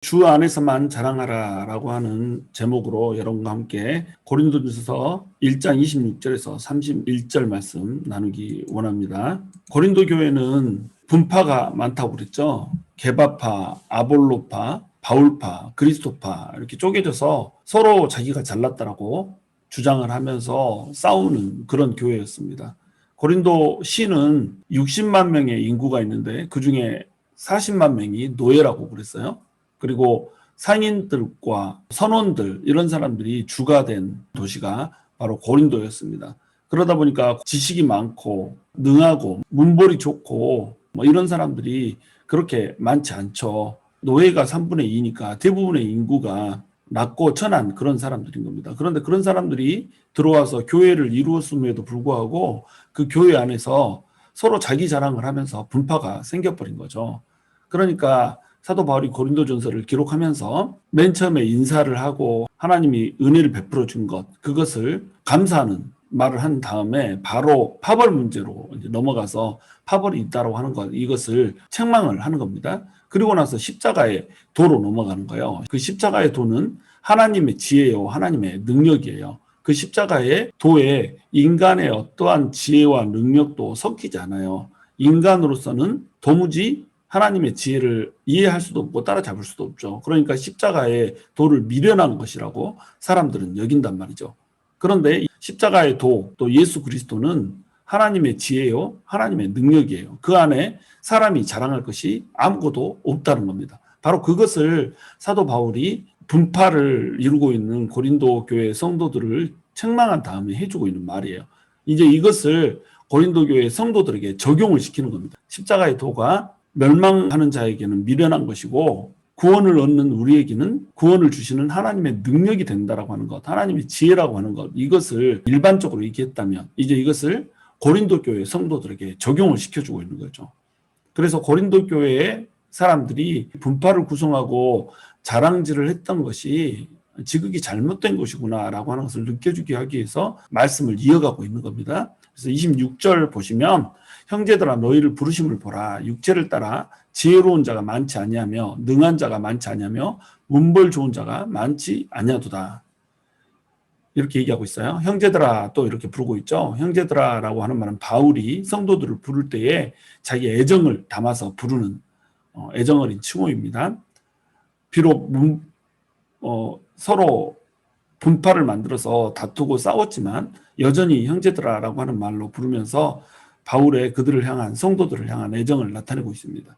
주 안에서만 자랑하라라고 하는 제목으로 여러분과 함께 고린도전서 1장 26절에서 31절 말씀 나누기 원합니다. 고린도 교회는 분파가 많다고 그랬죠. 게바파, 아볼로파, 바울파, 그리스도파 이렇게 쪼개져서 서로 자기가 잘났다라고 주장을 하면서 싸우는 그런 교회였습니다. 고린도 시는 60만 명의 인구가 있는데 그중에 40만 명이 노예라고 그랬어요. 그리고 상인들과 선원들 이런 사람들이 주가 된 도시가 바로 고린도였습니다. 그러다 보니까 지식이 많고 능하고 문벌이 좋고 뭐 이런 사람들이 그렇게 많지 않죠. 노예가 3분의 2니까 대부분의 인구가 낮고 천한 그런 사람들인 겁니다. 그런데 그런 사람들이 들어와서 교회를 이루었음에도 불구하고 그 교회 안에서 서로 자기 자랑을 하면서 분파가 생겨버린 거죠. 그러니까 사도 바울이 고린도전서를 기록하면서 맨 처음에 인사를 하고 하나님이 은혜를 베풀어 준 것, 그것을 감사하는 말을 한 다음에 바로 파벌 문제로 이제 넘어가서 파벌이 있다고 하는 것, 이것을 책망을 하는 겁니다. 그리고 나서 십자가의 도로 넘어가는 거예요. 그 십자가의 도는 하나님의 지혜요, 하나님의 능력이에요. 그 십자가의 도에 인간의 어떠한 지혜와 능력도 섞이지 않아요. 인간으로서는 도무지 하나님의 지혜를 이해할 수도 없고 따라잡을 수도 없죠. 그러니까 십자가의 도를 미련한 것이라고 사람들은 여긴단 말이죠. 그런데 십자가의 도, 또 예수 그리스도는 하나님의 지혜요, 하나님의 능력이에요. 그 안에 사람이 자랑할 것이 아무것도 없다는 겁니다. 바로 그것을 사도 바울이 분파를 이루고 있는 고린도 교회 성도들을 책망한 다음에 해주고 있는 말이에요. 이제 이것을 고린도 교회 성도들에게 적용을 시키는 겁니다. 십자가의 도가 멸망하는 자에게는 미련한 것이고 구원을 얻는 우리에게는 구원을 주시는 하나님의 능력이 된다라고 하는 것, 하나님의 지혜라고 하는 것, 이것을 일반적으로 얘기했다면 이제 이것을 고린도 교회 성도들에게 적용을 시켜주고 있는 거죠. 그래서 고린도 교회의 사람들이 분파를 구성하고 자랑질을 했던 것이 지극히 잘못된 것이구나라고 하는 것을 느껴주게 하기 위해서 말씀을 이어가고 있는 겁니다. 그래서 26절 보시면 형제들아 너희를 부르심을 보라. 육체를 따라 지혜로운 자가 많지 아니하며 능한 자가 많지 아니하며 문벌 좋은 자가 많지 아니하도다. 이렇게 얘기하고 있어요. 형제들아 또 이렇게 부르고 있죠. 형제들아라고 하는 말은 바울이 성도들을 부를 때에 자기 애정을 담아서 부르는 애정 어린 칭호입니다. 비록 서로 분파를 만들어서 다투고 싸웠지만 여전히 형제들아라고 하는 말로 부르면서 바울의 그들을 향한 성도들을 향한 애정을 나타내고 있습니다.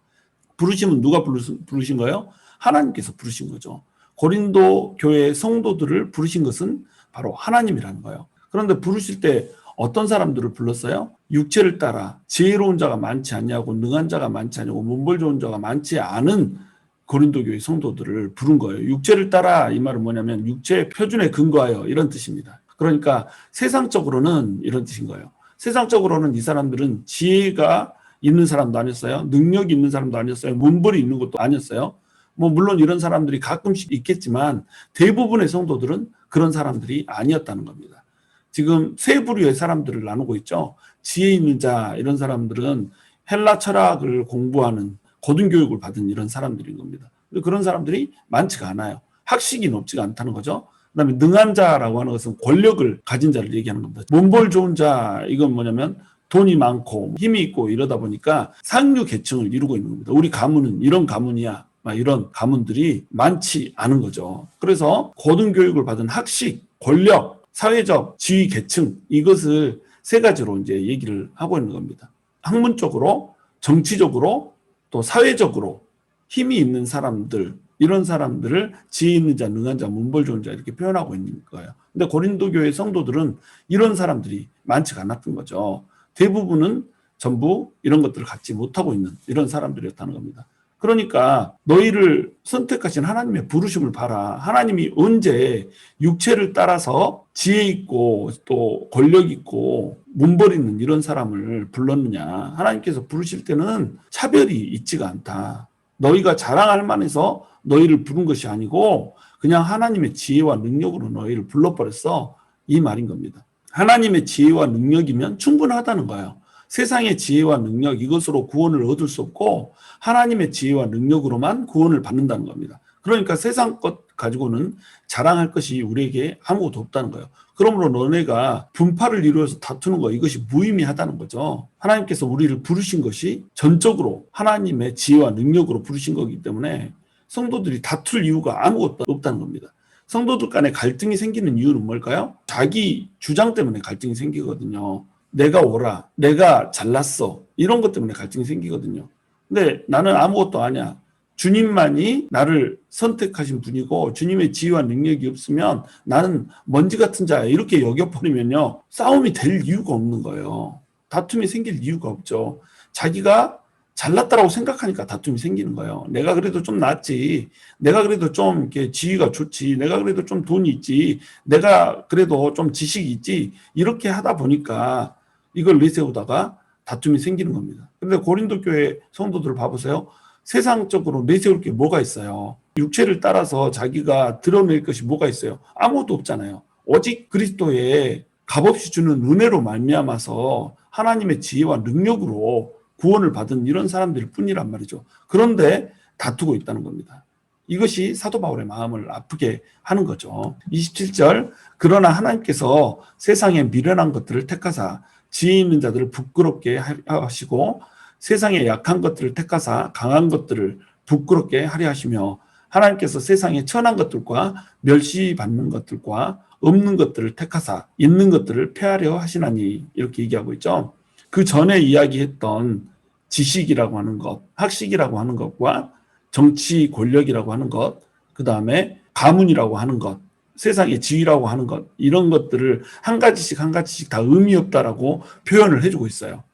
부르심은 누가 부르신 거예요? 하나님께서 부르신 거죠. 고린도 교회 성도들을 부르신 것은 바로 하나님이라는 거예요. 그런데 부르실 때 어떤 사람들을 불렀어요? 육체를 따라 지혜로운 자가 많지 않냐고 능한 자가 많지 않냐고 문벌 좋은 자가 많지 않은 고린도 교회 성도들을 부른 거예요. 육체를 따라 이 말은 뭐냐면 육체의 표준에 근거하여 이런 뜻입니다. 그러니까 세상적으로는 이런 뜻인 거예요. 세상적으로는 이 사람들은 지혜가 있는 사람도 아니었어요. 능력이 있는 사람도 아니었어요. 문벌이 있는 것도 아니었어요. 뭐 물론 이런 사람들이 가끔씩 있겠지만 대부분의 성도들은 그런 사람들이 아니었다는 겁니다. 지금 세 부류의 사람들을 나누고 있죠. 지혜 있는 자 이런 사람들은 헬라 철학을 공부하는 고등교육을 받은 이런 사람들인 겁니다. 그런 사람들이 많지가 않아요. 학식이 높지가 않다는 거죠. 그다음에 능한 자라고 하는 것은 권력을 가진 자를 얘기하는 겁니다. 문벌 좋은 자 이건 뭐냐면 돈이 많고 힘이 있고 이러다 보니까 상류 계층을 이루고 있는 겁니다. 우리 가문은 이런 가문이야. 이런 가문들이 많지 않은 거죠. 그래서 고등교육을 받은 학식, 권력, 사회적 지위 계층 이것을 세 가지로 이제 얘기를 하고 있는 겁니다. 학문적으로, 정치적으로, 또 사회적으로 힘이 있는 사람들 이런 사람들을 지혜 있는 자, 능한 자, 문벌 좋은 자 이렇게 표현하고 있는 거예요. 근데 고린도 교회 성도들은 이런 사람들이 많지가 않았던 거죠. 대부분은 전부 이런 것들을 갖지 못하고 있는 이런 사람들이었다는 겁니다. 그러니까 너희를 선택하신 하나님의 부르심을 봐라. 하나님이 언제 육체를 따라서 지혜 있고 또 권력 있고 문벌 있는 이런 사람을 불렀느냐. 하나님께서 부르실 때는 차별이 있지가 않다. 너희가 자랑할 만해서 너희를 부른 것이 아니고 그냥 하나님의 지혜와 능력으로 너희를 불러버렸어. 이 말인 겁니다. 하나님의 지혜와 능력이면 충분하다는 거예요. 세상의 지혜와 능력 이것으로 구원을 얻을 수 없고 하나님의 지혜와 능력으로만 구원을 받는다는 겁니다. 그러니까 세상 것 가지고는 자랑할 것이 우리에게 아무것도 없다는 거예요. 그러므로 너네가 분파를 이루어서 다투는 거, 이것이 무의미하다는 거죠. 하나님께서 우리를 부르신 것이 전적으로 하나님의 지혜와 능력으로 부르신 거기 때문에 성도들이 다툴 이유가 아무것도 없다는 겁니다. 성도들 간에 갈등이 생기는 이유는 뭘까요? 자기 주장 때문에 갈등이 생기거든요. 내가 옳아, 내가 잘났어, 이런 것 때문에 갈등이 생기거든요. 근데 나는 아무것도 아니야. 주님만이 나를 선택하신 분이고 주님의 지혜와 능력이 없으면 나는 먼지 같은 자야, 이렇게 여겨버리면요, 싸움이 될 이유가 없는 거예요. 다툼이 생길 이유가 없죠. 자기가 잘났다라고 생각하니까 다툼이 생기는 거예요. 내가 그래도 좀 낫지, 내가 그래도 좀 이렇게 지위가 좋지, 내가 그래도 좀 돈이 있지, 내가 그래도 좀 지식이 있지, 이렇게 하다 보니까 이걸 내세우다가 다툼이 생기는 겁니다. 그런데 고린도 교회 성도들을 봐보세요. 세상적으로 내세울 게 뭐가 있어요? 육체를 따라서 자기가 드러낼 것이 뭐가 있어요? 아무것도 없잖아요. 오직 그리스도의 값없이 주는 은혜로 말미암아서 하나님의 지혜와 능력으로 구원을 받은 이런 사람들 뿐이란 말이죠. 그런데 다투고 있다는 겁니다. 이것이 사도 바울의 마음을 아프게 하는 거죠. 27절, 그러나 하나님께서 세상에 미련한 것들을 택하사 지혜 있는 자들을 부끄럽게 하시고 세상에 약한 것들을 택하사 강한 것들을 부끄럽게 하려 하시며 하나님께서 세상에 천한 것들과 멸시받는 것들과 없는 것들을 택하사 있는 것들을 폐하려 하시나니, 이렇게 얘기하고 있죠. 그 전에 이야기했던 지식이라고 하는 것, 학식이라고 하는 것과 정치 권력이라고 하는 것, 그 다음에 가문이라고 하는 것, 세상의 지위라고 하는 것, 이런 것들을 한 가지씩 한 가지씩 다 의미 없다라고 표현을 해주고 있어요.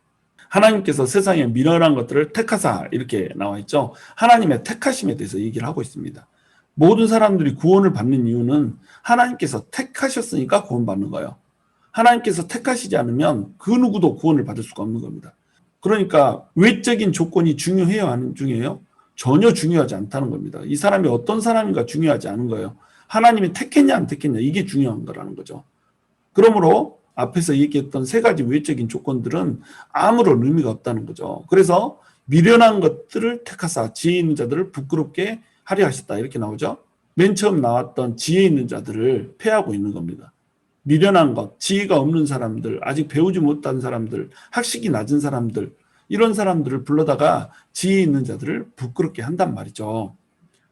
하나님께서 세상에 미련한 것들을 택하사, 이렇게 나와 있죠. 하나님의 택하심에 대해서 얘기를 하고 있습니다. 모든 사람들이 구원을 받는 이유는 하나님께서 택하셨으니까 구원받는 거예요. 하나님께서 택하시지 않으면 그 누구도 구원을 받을 수가 없는 겁니다. 그러니까 외적인 조건이 중요해요, 안 중요해요? 전혀 중요하지 않다는 겁니다. 이 사람이 어떤 사람인가 중요하지 않은 거예요. 하나님이 택했냐 안 택했냐, 이게 중요한 거라는 거죠. 그러므로 앞에서 얘기했던 세 가지 외적인 조건들은 아무런 의미가 없다는 거죠. 그래서 미련한 것들을 택하사 지혜 있는 자들을 부끄럽게 하려 하셨다, 이렇게 나오죠. 맨 처음 나왔던 지혜 있는 자들을 폐하고 있는 겁니다. 미련한 것, 지혜가 없는 사람들, 아직 배우지 못한 사람들, 학식이 낮은 사람들, 이런 사람들을 불러다가 지혜 있는 자들을 부끄럽게 한단 말이죠.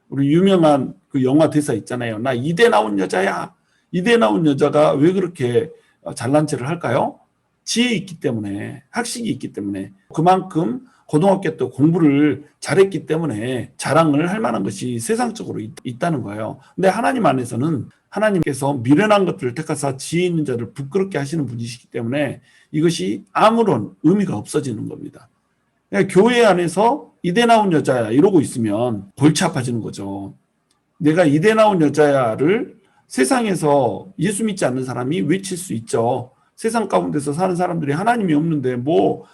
우리 유명한 그 영화 대사 있잖아요. 나 이대 나온 여자야. 이대 나온 여자가 왜 그렇게 잘난 체를 할까요? 지혜 있기 때문에, 학식이 있기 때문에, 그만큼 고등학교 때 공부를 잘했기 때문에 자랑을 할 만한 것이 세상적으로 있다는 거예요. 근데 하나님 안에서는 하나님께서 미련한 것들을 택하사 지혜 있는 자를 부끄럽게 하시는 분이시기 때문에 이것이 아무런 의미가 없어지는 겁니다. 그러니까 교회 안에서 이대 나온 여자야 이러고 있으면 골치 아파지는 거죠. 내가 이대 나온 여자야를 세상에서 예수 믿지 않는 사람이 외칠 수 있죠. 세상 가운데서 사는 사람들이 하나님이 없는데 뭐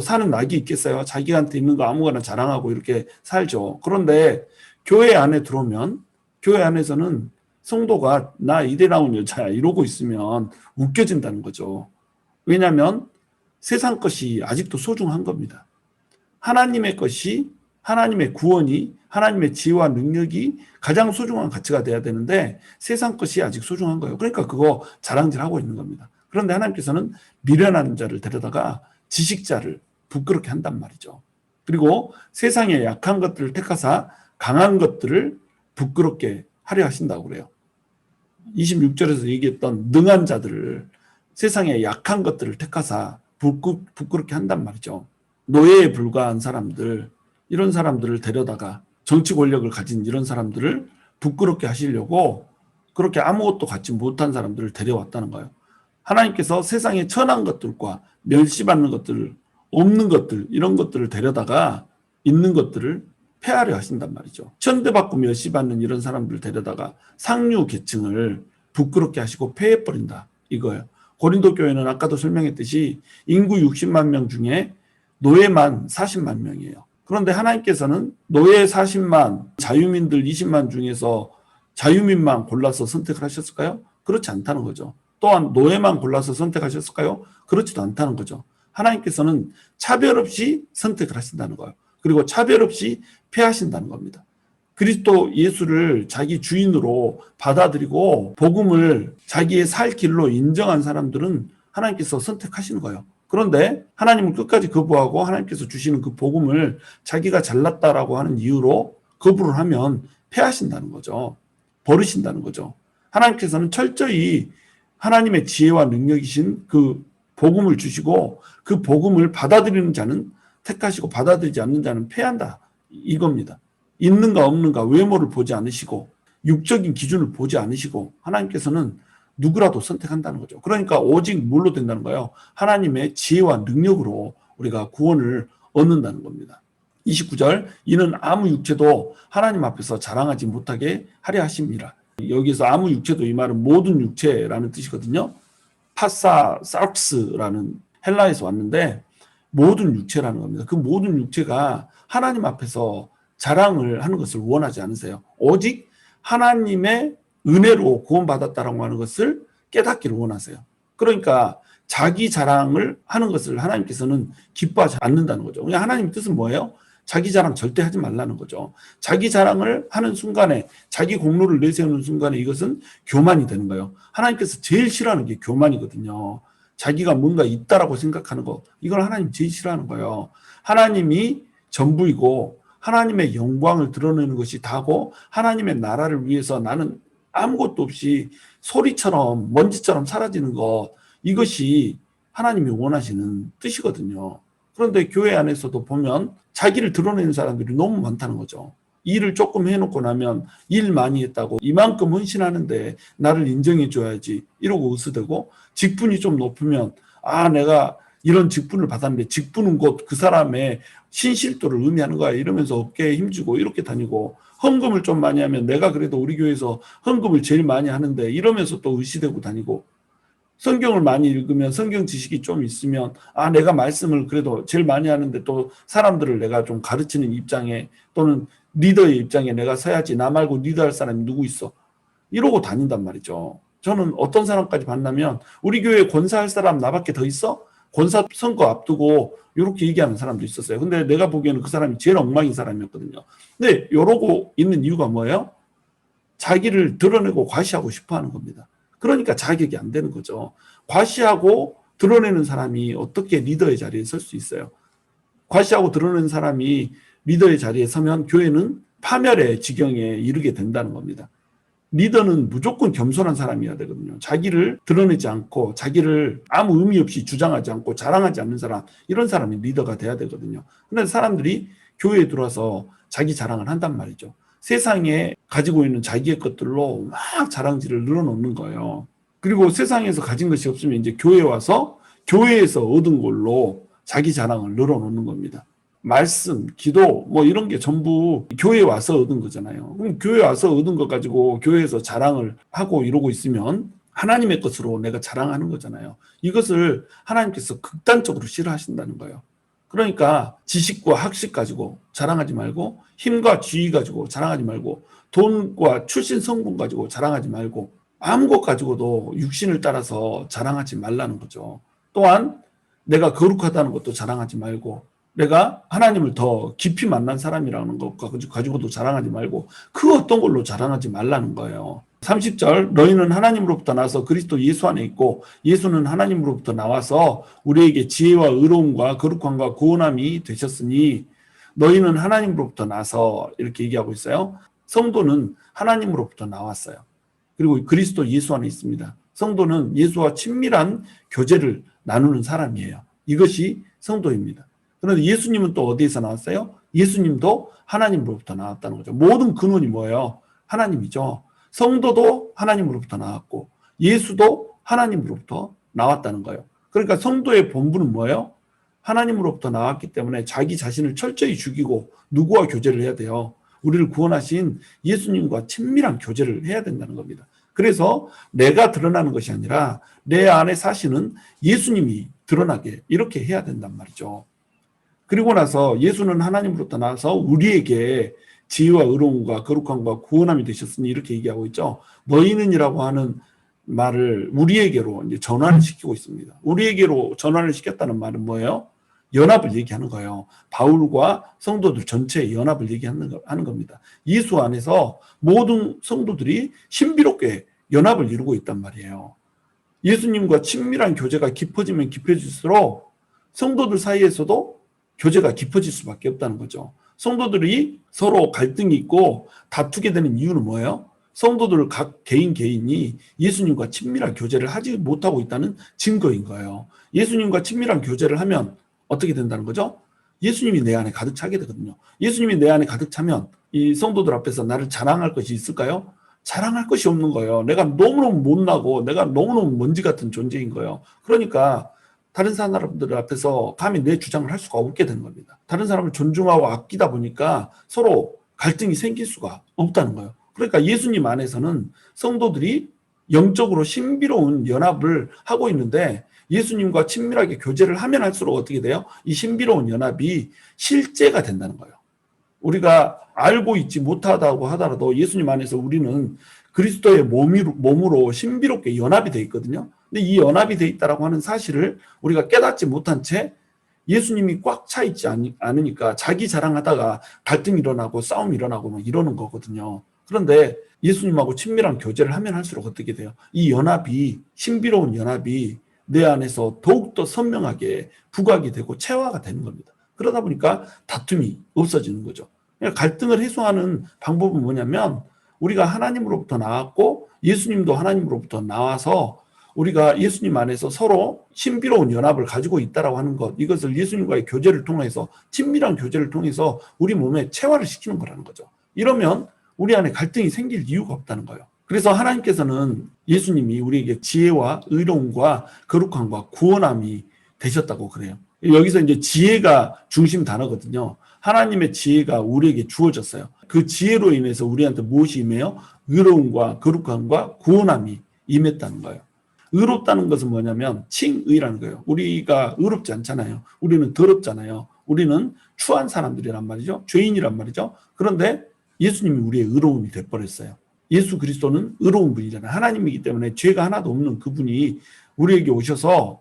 사는 낙이 있겠어요. 자기한테 있는 거 아무거나 자랑하고 이렇게 살죠. 그런데 교회 안에 들어오면 교회 안에서는 성도가 나 이대 나온 여자야 이러고 있으면 웃겨진다는 거죠. 왜냐하면 세상 것이 아직도 소중한 겁니다. 하나님의 것이, 하나님의 구원이, 하나님의 지혜와 능력이 가장 소중한 가치가 돼야 되는데 세상 것이 아직 소중한 거예요. 그러니까 그거 자랑질하고 있는 겁니다. 그런데 하나님께서는 미련한 자를 데려다가 지식자를 부끄럽게 한단 말이죠. 그리고 세상에 약한 것들을 택하사 강한 것들을 부끄럽게 하려 하신다고 그래요. 26절에서 얘기했던 능한 자들을, 세상에 약한 것들을 택하사 부끄럽게 한단 말이죠. 노예에 불과한 사람들, 이런 사람들을 데려다가 정치 권력을 가진 이런 사람들을 부끄럽게 하시려고 그렇게 아무것도 갖지 못한 사람들을 데려왔다는 거예요. 하나님께서 세상에 천한 것들과 멸시받는 것들, 없는 것들, 이런 것들을 데려다가 있는 것들을 폐하려 하신단 말이죠. 천대받고 멸시받는 이런 사람들을 데려다가 상류 계층을 부끄럽게 하시고 폐해버린다, 이거예요. 고린도 교회는 아까도 설명했듯이 인구 60만 명 중에 노예만 40만 명이에요. 그런데 하나님께서는 노예 40만, 자유민들 20만 중에서 자유민만 골라서 선택을 하셨을까요? 그렇지 않다는 거죠. 또한 노예만 골라서 선택하셨을까요? 그렇지도 않다는 거죠. 하나님께서는 차별 없이 선택을 하신다는 거예요. 그리고 차별 없이 폐하신다는 겁니다. 그리스도 예수를 자기 주인으로 받아들이고 복음을 자기의 살 길로 인정한 사람들은 하나님께서 선택하시는 거예요. 그런데 하나님은 끝까지 거부하고 하나님께서 주시는 그 복음을 자기가 잘났다라고 하는 이유로 거부를 하면 패하신다는 거죠. 버리신다는 거죠. 하나님께서는 철저히 하나님의 지혜와 능력이신 그 복음을 주시고 그 복음을 받아들이는 자는 택하시고 받아들이지 않는 자는 패한다. 이겁니다. 있는가 없는가 외모를 보지 않으시고 육적인 기준을 보지 않으시고 하나님께서는 누구라도 선택한다는 거죠. 그러니까 오직 뭘로 된다는 거예요? 하나님의 지혜와 능력으로 우리가 구원을 얻는다는 겁니다. 29절 이는 아무 육체도 하나님 앞에서 자랑하지 못하게 하려 하십니다. 여기서 아무 육체도 이 말은 모든 육체라는 뜻이거든요. 파사 사르스라는 헬라에서 왔는데 모든 육체라는 겁니다. 그 모든 육체가 하나님 앞에서 자랑을 하는 것을 원하지 않으세요. 오직 하나님의 은혜로 구원받았다라고 하는 것을 깨닫기를 원하세요. 그러니까 자기 자랑을 하는 것을 하나님께서는 기뻐하지 않는다는 거죠. 그냥 하나님의 뜻은 뭐예요? 자기 자랑 절대 하지 말라는 거죠. 자기 자랑을 하는 순간에 자기 공로를 내세우는 순간에 이것은 교만이 되는 거예요. 하나님께서 제일 싫어하는 게 교만이거든요. 자기가 뭔가 있다라고 생각하는 거 이걸 하나님 제일 싫어하는 거예요. 하나님이 전부이고 하나님의 영광을 드러내는 것이 다고 하나님의 나라를 위해서 나는 아무것도 없이 소리처럼 먼지처럼 사라지는 것 이것이 하나님이 원하시는 뜻이거든요. 그런데 교회 안에서도 보면 자기를 드러내는 사람들이 너무 많다는 거죠. 일을 조금 해놓고 나면 일 많이 했다고 이만큼 헌신하는데 나를 인정해 줘야지 이러고 으스대고 직분이 좀 높으면 내가 이런 직분을 받았는데 직분은 곧 그 사람의 신실도를 의미하는 거야 이러면서 어깨에 힘주고 이렇게 다니고 헌금을 좀 많이 하면 내가 그래도 우리 교회에서 헌금을 제일 많이 하는데 이러면서 또 의시되고 다니고 성경을 많이 읽으면 성경 지식이 좀 있으면 내가 말씀을 그래도 제일 많이 하는데 또 사람들을 내가 좀 가르치는 입장에 또는 리더의 입장에 내가 서야지 나 말고 리더할 사람이 누구 있어 이러고 다닌단 말이죠. 저는 어떤 사람까지 만나면 우리 교회에 권사할 사람 나밖에 더 있어? 권사 선거 앞두고 이렇게 얘기하는 사람도 있었어요. 근데 내가 보기에는 그 사람이 제일 엉망인 사람이었거든요. 근데 이러고 있는 이유가 뭐예요? 자기를 드러내고 과시하고 싶어 하는 겁니다. 그러니까 자격이 안 되는 거죠. 과시하고 드러내는 사람이 어떻게 리더의 자리에 설 수 있어요? 과시하고 드러내는 사람이 리더의 자리에 서면 교회는 파멸의 지경에 이르게 된다는 겁니다. 리더는 무조건 겸손한 사람이어야 되거든요. 자기를 드러내지 않고 자기를 아무 의미 없이 주장하지 않고 자랑하지 않는 사람 이런 사람이 리더가 돼야 되거든요. 그런데 사람들이 교회에 들어와서 자기 자랑을 한단 말이죠. 세상에 가지고 있는 자기의 것들로 막 자랑질을 늘어놓는 거예요. 그리고 세상에서 가진 것이 없으면 이제 교회에 와서 교회에서 얻은 걸로 자기 자랑을 늘어놓는 겁니다. 말씀, 기도 뭐 이런 게 전부 교회에 와서 얻은 거잖아요. 그럼 교회에 와서 얻은 것 가지고 교회에서 자랑을 하고 이러고 있으면 하나님의 것으로 내가 자랑하는 거잖아요. 이것을 하나님께서 극단적으로 싫어하신다는 거예요. 그러니까 지식과 학식 가지고 자랑하지 말고 힘과 지위 가지고 자랑하지 말고 돈과 출신 성분 가지고 자랑하지 말고 아무 것 가지고도 육신을 따라서 자랑하지 말라는 거죠. 또한 내가 거룩하다는 것도 자랑하지 말고 내가 하나님을 더 깊이 만난 사람이라는 것 가지고도 자랑하지 말고 그 어떤 걸로 자랑하지 말라는 거예요. 30절 너희는 하나님으로부터 나서 그리스도 예수 안에 있고 예수는 하나님으로부터 나와서 우리에게 지혜와 의로움과 거룩함과 구원함이 되셨으니 너희는 하나님으로부터 나서 이렇게 얘기하고 있어요. 성도는 하나님으로부터 나왔어요. 그리고 그리스도 예수 안에 있습니다. 성도는 예수와 친밀한 교제를 나누는 사람이에요. 이것이 성도입니다. 그런데 예수님은 또 어디에서 나왔어요? 예수님도 하나님으로부터 나왔다는 거죠. 모든 근원이 뭐예요? 하나님이죠. 성도도 하나님으로부터 나왔고 예수도 하나님으로부터 나왔다는 거예요. 그러니까 성도의 본분은 뭐예요? 하나님으로부터 나왔기 때문에 자기 자신을 철저히 죽이고 누구와 교제를 해야 돼요? 우리를 구원하신 예수님과 친밀한 교제를 해야 된다는 겁니다. 그래서 내가 드러나는 것이 아니라 내 안에 사시는 예수님이 드러나게 이렇게 해야 된단 말이죠. 그리고 나서 예수는 하나님으로부터 나와서 우리에게 지혜와 의로움과 거룩함과 구원함이 되셨으니 이렇게 얘기하고 있죠. 너희는이라고 하는 말을 우리에게로 이제 전환을 시키고 있습니다. 우리에게로 전환을 시켰다는 말은 뭐예요? 연합을 얘기하는 거예요. 바울과 성도들 전체의 연합을 얘기하는 겁니다. 예수 안에서 모든 성도들이 신비롭게 연합을 이루고 있단 말이에요. 예수님과 친밀한 교제가 깊어지면 깊어질수록 성도들 사이에서도 교제가 깊어질 수밖에 없다는 거죠. 성도들이 서로 갈등이 있고 다투게 되는 이유는 뭐예요? 성도들 각 개인이 예수님과 친밀한 교제를 하지 못하고 있다는 증거인 거예요. 예수님과 친밀한 교제를 하면 어떻게 된다는 거죠? 예수님이 내 안에 가득 차게 되거든요. 예수님이 내 안에 가득 차면 이 성도들 앞에서 나를 자랑할 것이 있을까요? 자랑할 것이 없는 거예요. 내가 너무너무 못나고 내가 너무너무 먼지 같은 존재인 거예요. 그러니까 다른 사람들 앞에서 감히 내 주장을 할 수가 없게 되는 겁니다. 다른 사람을 존중하고 아끼다 보니까 서로 갈등이 생길 수가 없다는 거예요. 그러니까 예수님 안에서는 성도들이 영적으로 신비로운 연합을 하고 있는데 예수님과 친밀하게 교제를 하면 할수록 어떻게 돼요? 이 신비로운 연합이 실제가 된다는 거예요. 우리가 알고 있지 못하다고 하더라도 예수님 안에서 우리는 그리스도의 몸으로 신비롭게 연합이 되어 있거든요. 근데 이 연합이 되어 있다고 하는 사실을 우리가 깨닫지 못한 채 예수님이 꽉 차 있지 않으니까 자기 자랑하다가 갈등이 일어나고 싸움이 일어나고 막 이러는 거거든요. 그런데 예수님하고 친밀한 교제를 하면 할수록 어떻게 돼요? 이 연합이, 신비로운 연합이 내 안에서 더욱더 선명하게 부각이 되고 체화가 되는 겁니다. 그러다 보니까 다툼이 없어지는 거죠. 그러니까 갈등을 해소하는 방법은 뭐냐면 우리가 하나님으로부터 나왔고 예수님도 하나님으로부터 나와서 우리가 예수님 안에서 서로 신비로운 연합을 가지고 있다라고 하는 것, 이것을 예수님과의 교제를 통해서 친밀한 교제를 통해서 우리 몸에 체화를 시키는 거라는 거죠. 이러면 우리 안에 갈등이 생길 이유가 없다는 거예요. 그래서 하나님께서는 예수님이 우리에게 지혜와 의로움과 거룩함과 구원함이 되셨다고 그래요. 여기서 이제 지혜가 중심 단어거든요. 하나님의 지혜가 우리에게 주어졌어요. 그 지혜로 인해서 우리한테 무엇이 임해요? 의로움과 거룩함과 구원함이 임했다는 거예요. 의롭다는 것은 뭐냐면 칭의라는 거예요. 우리가 의롭지 않잖아요. 우리는 더럽잖아요. 우리는 추한 사람들이란 말이죠. 죄인이란 말이죠. 그런데 예수님이 우리의 의로움이 돼버렸어요. 예수 그리스도는 의로운 분이잖아요. 하나님이기 때문에 죄가 하나도 없는 그분이 우리에게 오셔서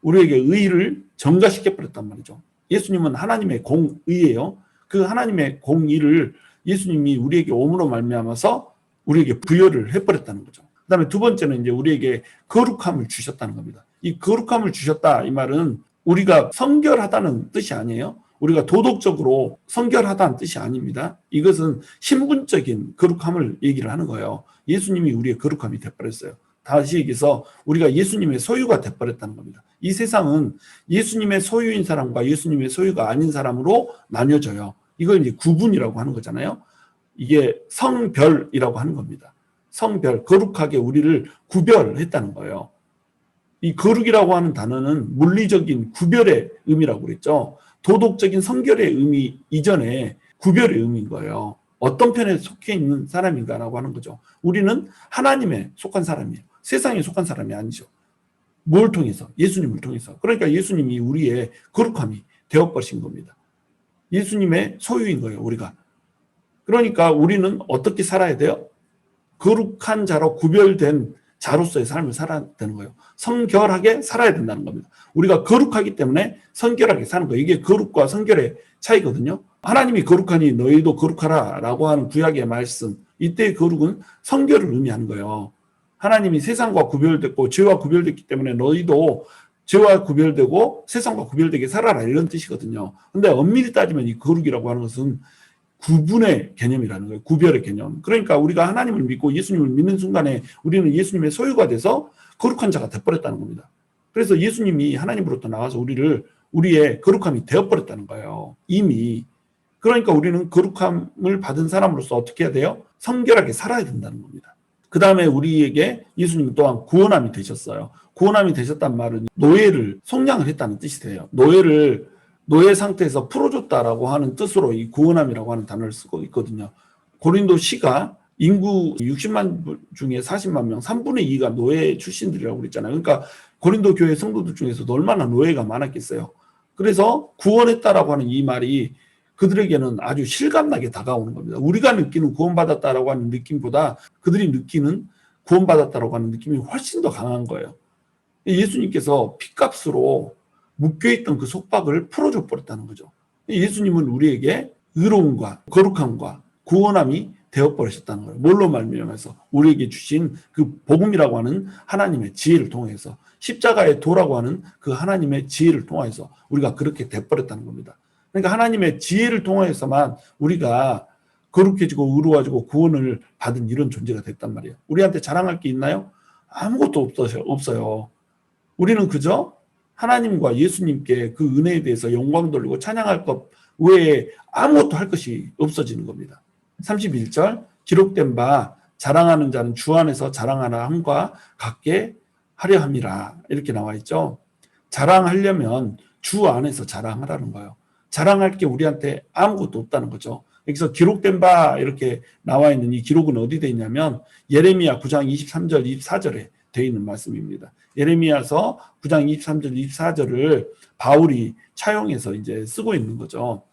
우리에게 의를 전가시켜버렸단 말이죠. 예수님은 하나님의 공의예요. 그 하나님의 공의를 예수님이 우리에게 오므로 말미암아서 우리에게 부여를 해버렸다는 거죠. 그 다음에 두 번째는 이제 우리에게 거룩함을 주셨다는 겁니다. 이 거룩함을 주셨다 이 말은 우리가 성결하다는 뜻이 아니에요. 우리가 도덕적으로 성결하다는 뜻이 아닙니다. 이것은 신분적인 거룩함을 얘기를 하는 거예요. 예수님이 우리의 거룩함이 돼버렸어요. 다시 얘기해서 우리가 예수님의 소유가 돼버렸다는 겁니다. 이 세상은 예수님의 소유인 사람과 예수님의 소유가 아닌 사람으로 나뉘어져요. 이걸 이제 구분이라고 하는 거잖아요. 이게 성별이라고 하는 겁니다. 성별, 거룩하게 우리를 구별했다는 거예요. 이 거룩이라고 하는 단어는 물리적인 구별의 의미라고 그랬죠. 도덕적인 성결의 의미 이전에 구별의 의미인 거예요. 어떤 편에 속해 있는 사람인가라고 하는 거죠. 우리는 하나님에 속한 사람이에요. 세상에 속한 사람이 아니죠. 뭘 통해서? 예수님을 통해서. 그러니까 예수님이 우리의 거룩함이 되어버리신 겁니다. 예수님의 소유인 거예요, 우리가. 그러니까 우리는 어떻게 살아야 돼요? 거룩한 자로 구별된 자로서의 삶을 살아야 되는 거예요. 성결하게 살아야 된다는 겁니다. 우리가 거룩하기 때문에 성결하게 사는 거예요. 이게 거룩과 성결의 차이거든요. 하나님이 거룩하니 너희도 거룩하라 라고 하는 구약의 말씀, 이때의 거룩은 성결을 의미하는 거예요. 하나님이 세상과 구별됐고 죄와 구별됐기 때문에 너희도 죄와 구별되고 세상과 구별되게 살아라 이런 뜻이거든요. 근데 엄밀히 따지면 이 거룩이라고 하는 것은 구분의 개념이라는 거예요. 구별의 개념. 그러니까 우리가 하나님을 믿고 예수님을 믿는 순간에 우리는 예수님의 소유가 돼서 거룩한 자가 되어버렸다는 겁니다. 그래서 예수님이 하나님으로부터 나와서 우리의 거룩함이 되어버렸다는 거예요. 이미. 그러니까 우리는 거룩함을 받은 사람으로서 어떻게 해야 돼요? 성결하게 살아야 된다는 겁니다. 그 다음에 우리에게 예수님 또한 구원함이 되셨어요. 구원함이 되셨단 말은 노예를 속량을 했다는 뜻이 돼요. 노예 상태에서 풀어줬다라고 하는 뜻으로 이 구원함이라고 하는 단어를 쓰고 있거든요. 고린도시가 인구 60만 중에 40만 명, 3분의 2가 노예 출신들이라고 그랬잖아요. 그러니까 고린도 교회 성도들 중에서도 얼마나 노예가 많았겠어요. 그래서 구원했다라고 하는 이 말이 그들에게는 아주 실감나게 다가오는 겁니다. 우리가 느끼는 구원받았다라고 하는 느낌보다 그들이 느끼는 구원받았다라고 하는 느낌이 훨씬 더 강한 거예요. 예수님께서 핏값으로 묶여있던 그 속박을 풀어줘 버렸다는 거죠. 예수님은 우리에게 의로움과 거룩함과 구원함이 되어버리셨다는 거예요. 뭘로 말미암아서 우리에게 주신 그 복음이라고 하는 하나님의 지혜를 통해서, 십자가의 도라고 하는 그 하나님의 지혜를 통해서 우리가 그렇게 돼버렸다는 겁니다. 그러니까 하나님의 지혜를 통해서만 우리가 거룩해지고 의로워지고 구원을 받은 이런 존재가 됐단 말이에요. 우리한테 자랑할 게 있나요? 아무것도 없어요. 우리는 그저 하나님과 예수님께 그 은혜에 대해서 영광 돌리고 찬양할 것 외에 아무것도 할 것이 없어지는 겁니다. 31절 기록된 바 자랑하는 자는 주 안에서 자랑하나 함과 같게 하려 함이라 이렇게 나와 있죠. 자랑하려면 주 안에서 자랑하라는 거예요. 자랑할 게 우리한테 아무것도 없다는 거죠. 여기서 기록된 바 이렇게 나와 있는 이 기록은 어디 돼 있냐면 예레미야 9장 23절 24절에 되어 있는 말씀입니다. 예레미야서 9장 23절 24절을 바울이 차용해서 이제 쓰고 있는 거죠.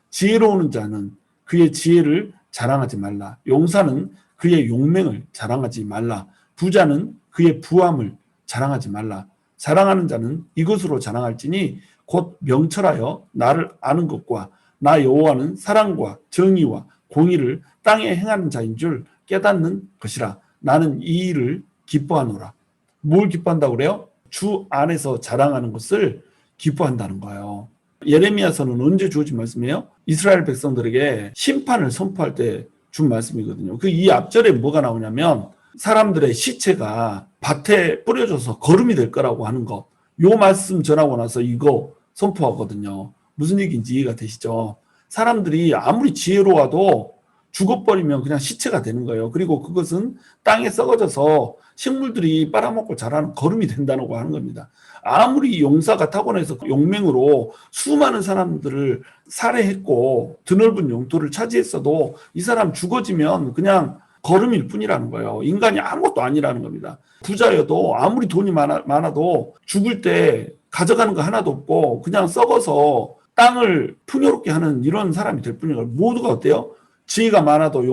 지혜로운 자는 그의 지혜를 자랑하지 말라. 용사는 그의 용맹을 자랑하지 말라. 부자는 그의 부함을 자랑하지 말라. 자랑하는 자는 이것으로 자랑할지니 곧 명철하여 나를 아는 것과 나 여호와는 사랑과 정의와 공의를 땅에 행하는 자인 줄 깨닫는 것이라. 나는 이 일을 기뻐하노라. 뭘 기뻐한다고 그래요? 주 안에서 자랑하는 것을 기뻐한다는 거예요. 예레미야서는 언제 주어진 말씀이에요? 이스라엘 백성들에게 심판을 선포할 때 준 말씀이거든요. 그 이 앞절에 뭐가 나오냐면 사람들의 시체가 밭에 뿌려져서 거름이 될 거라고 하는 거. 요 말씀 전하고 나서 이거 선포하거든요. 무슨 얘기인지 이해가 되시죠? 사람들이 아무리 지혜로워도 죽어버리면 그냥 시체가 되는 거예요. 그리고 그것은 땅에 썩어져서 식물들이 빨아먹고 자라는 거름이 된다고 하는 겁니다. 아무리 용사가 타고나서 용맹으로 수많은 사람들을 살해했고 드넓은 영토를 차지했어도 이 사람 죽어지면 그냥 거름일 뿐이라는 거예요. 인간이 아무것도 아니라는 겁니다. 부자여도 아무리 돈이 많아도 죽을 때 가져가는 거 하나도 없고 그냥 썩어서 땅을 풍요롭게 하는 이런 사람이 될 뿐이에요. 모두가 어때요? 지혜가 많아도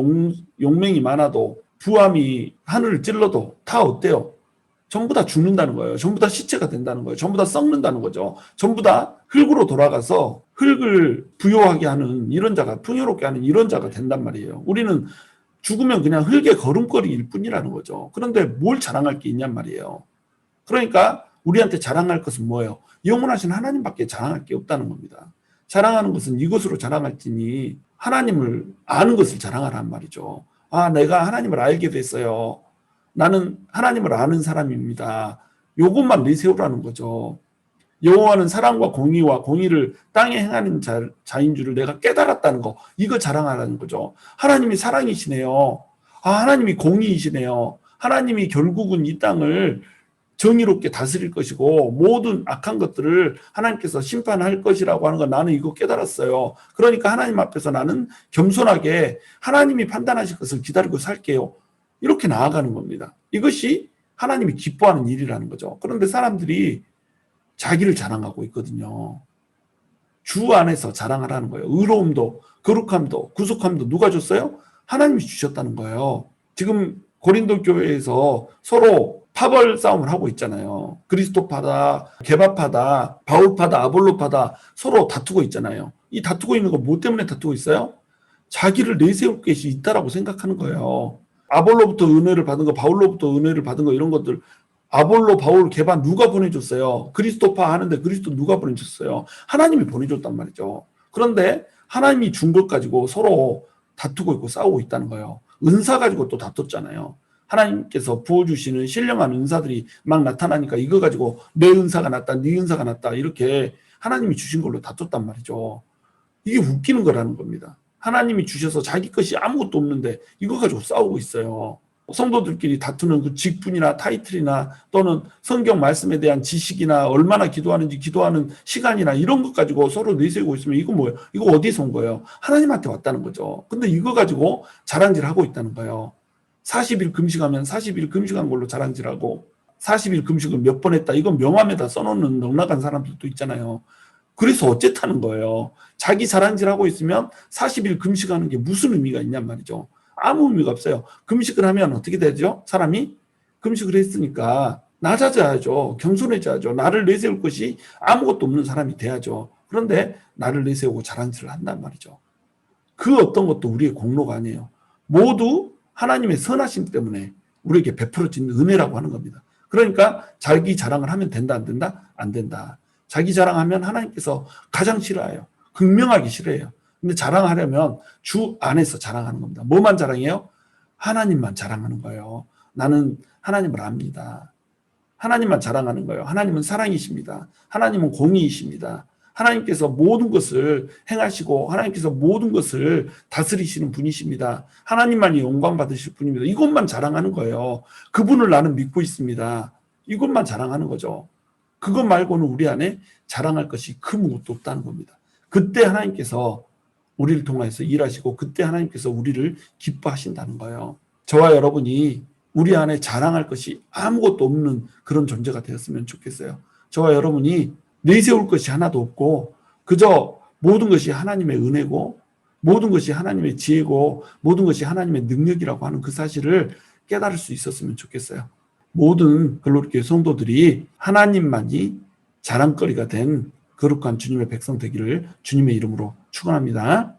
용맹이 많아도 부함이 하늘을 찔러도 다 어때요? 전부 다 죽는다는 거예요. 전부 다 시체가 된다는 거예요. 전부 다 썩는다는 거죠. 전부 다 흙으로 돌아가서 흙을 부요하게 하는 이런 자가, 풍요롭게 하는 이런 자가 된단 말이에요. 우리는 죽으면 그냥 흙의 걸음걸이일 뿐이라는 거죠. 그런데 뭘 자랑할 게 있냔 말이에요. 그러니까 우리한테 자랑할 것은 뭐예요? 영원하신 하나님밖에 자랑할 게 없다는 겁니다. 자랑하는 것은 이것으로 자랑할지니 하나님을 아는 것을 자랑하란 말이죠. 아, 내가 하나님을 알게 됐어요. 나는 하나님을 아는 사람입니다. 요것만 내세우라는 거죠. 여호와는 사랑과 공의와 공의를 땅에 행하는 자인 줄을 내가 깨달았다는 거, 이거 자랑하라는 거죠. 하나님이 사랑이시네요. 아, 하나님이 공의이시네요. 하나님이 결국은 이 땅을 정의롭게 다스릴 것이고 모든 악한 것들을 하나님께서 심판할 것이라고 하는 거 나는 이거 깨달았어요. 그러니까 하나님 앞에서 나는 겸손하게 하나님이 판단하실 것을 기다리고 살게요. 이렇게 나아가는 겁니다. 이것이 하나님이 기뻐하는 일이라는 거죠. 그런데 사람들이 자기를 자랑하고 있거든요. 주 안에서 자랑하라는 거예요. 의로움도 거룩함도 구속함도 누가 줬어요? 하나님이 주셨다는 거예요. 지금 고린도 교회에서 서로 파벌 싸움을 하고 있잖아요. 그리스도파다, 게바파다, 바울파다, 아볼로파다 서로 다투고 있잖아요. 이 다투고 있는 거 뭐 때문에 다투고 있어요? 자기를 내세울 것이 있다라고 생각하는 거예요. 아볼로부터 은혜를 받은 거, 바울로부터 은혜를 받은 거 이런 것들 아볼로, 바울, 게바 누가 보내줬어요? 그리스도파 하는데 그리스도 누가 보내줬어요? 하나님이 보내줬단 말이죠. 그런데 하나님이 준 것 가지고 서로 다투고 있고 싸우고 있다는 거예요. 은사 가지고 또 다퉜잖아요. 하나님께서 부어주시는 신령한 은사들이 막 나타나니까 이거 가지고 내 은사가 낫다, 네 은사가 낫다 이렇게 하나님이 주신 걸로 다퉜단 말이죠. 이게 웃기는 거라는 겁니다. 하나님이 주셔서 자기 것이 아무것도 없는데 이거 가지고 싸우고 있어요. 성도들끼리 다투는 그 직분이나 타이틀이나 또는 성경 말씀에 대한 지식이나 얼마나 기도하는지 기도하는 시간이나 이런 것 가지고 서로 내세우고 있으면 이거 뭐예요? 이거 어디서 온 거예요? 하나님한테 왔다는 거죠. 근데 이거 가지고 자랑질하고 있다는 거예요. 40일 금식하면 40일 금식한 걸로 자랑질하고 40일 금식을 몇 번 했다. 이건 명함에다 써놓는 넉나간 사람들도 있잖아요. 그래서 어쨌다는 거예요. 자기 자랑질하고 있으면 40일 금식하는 게 무슨 의미가 있냔 말이죠. 아무 의미가 없어요. 금식을 하면 어떻게 되죠? 사람이 금식을 했으니까 낮아져야죠. 겸손해져야죠. 나를 내세울 것이 아무것도 없는 사람이 돼야죠. 그런데 나를 내세우고 자랑질을 한단 말이죠. 그 어떤 것도 우리의 공로가 아니에요. 모두 하나님의 선하심 때문에 우리에게 베풀어진 은혜라고 하는 겁니다. 그러니까 자기 자랑을 하면 된다, 안 된다? 안 된다. 자기 자랑하면 하나님께서 가장 싫어해요. 극명하게 싫어해요. 근데 자랑하려면 주 안에서 자랑하는 겁니다. 뭐만 자랑해요? 하나님만 자랑하는 거예요. 나는 하나님을 압니다. 하나님만 자랑하는 거예요. 하나님은 사랑이십니다. 하나님은 공의이십니다. 하나님께서 모든 것을 행하시고 하나님께서 모든 것을 다스리시는 분이십니다. 하나님만이 영광 받으실 분입니다. 이것만 자랑하는 거예요. 그분을 나는 믿고 있습니다. 이것만 자랑하는 거죠. 그것 말고는 우리 안에 자랑할 것이 그 무엇도 없다는 겁니다. 그때 하나님께서 우리를 통해서 일하시고 그때 하나님께서 우리를 기뻐하신다는 거예요. 저와 여러분이 우리 안에 자랑할 것이 아무것도 없는 그런 존재가 되었으면 좋겠어요. 저와 여러분이 내세울 것이 하나도 없고 그저 모든 것이 하나님의 은혜고 모든 것이 하나님의 지혜고 모든 것이 하나님의 능력이라고 하는 그 사실을 깨달을 수 있었으면 좋겠어요. 모든 글로리교회 성도들이 하나님만이 자랑거리가 된 거룩한 주님의 백성 되기를 주님의 이름으로 축원합니다.